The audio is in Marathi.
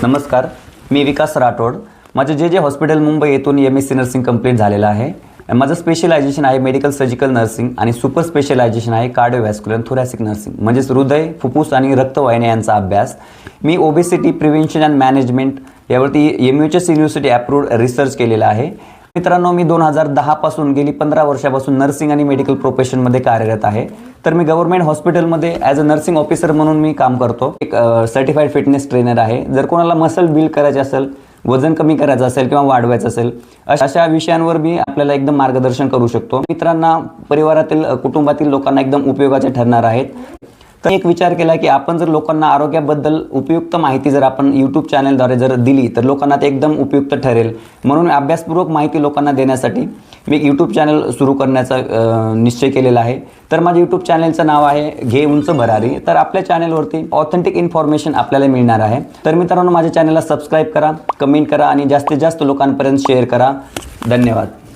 नमस्कार, मी विकास राठोड. माझं जे हॉस्पिटल मुंबई येथून MSc नर्सिंग कंप्लीट झालेलं आहे. माझं स्पेशलायझेशन आहे मेडिकल सर्जिकल नर्सिंग आणि सुपर स्पेशलायझेशन आहे कार्डिओव्हॅस्क्युलर थोरॅसिक नर्सिंग, म्हणजेच हृदय, फुफ्फुस आणि रक्तवाहिन्या यांचा अभ्यास. मी ओबेसिटी प्रिव्हेन्शन अँड मॅनेजमेंट यावरती MUHS युनिव्हर्सिटी अप्रूव्ड रिसर्च केलेला आहे. मित्रांनो, मी 2010 पासून गेली 15 वर्षापासून नर्सिंग आणि मेडिकल प्रोफेशनमध्ये कार्यरत आहे. तर मी गव्हर्नमेंट हॉस्पिटलमध्ये ॲज अ नर्सिंग ऑफिसर म्हणून मी काम करतो. एक सर्टिफाईड फिटनेस ट्रेनर आहे. जर कोणाला मसल बिल्ड करायचे असेल, वजन कमी करायचं असेल किंवा वाढवायचं असेल, अशा विषयांवर मी आपल्याला एकदम मार्गदर्शन करू शकतो. मित्रांना, परिवारातील कुटुंबातील लोकांना एकदम उपयोगाचे ठरणार आहेत. तर एक विचार केला की आपण जर लोकांना आरोग्याबद्दल उपयुक्त माहिती जर आपण यूट्यूब चॅनलद्वारे जर दिली तर लोकांना ते एकदम उपयुक्त ठरेल. म्हणून अभ्यासपूर्वक माहिती लोकांना देण्यासाठी मी एक यूट्यूब चॅनल सुरू करण्याचा निश्चय केलेला आहे. तर माझ्या यूट्यूब चॅनलचं नाव आहे घे उंच भरारी. तर आपल्या चॅनलवरती ऑथेंटिक इन्फॉर्मेशन आपल्याला मिळणार आहे. तर मित्रांनो, माझ्या चॅनलला सबस्क्राईब करा, कमेंट करा आणि जास्तीत जास्त लोकांपर्यंत शेअर करा. धन्यवाद.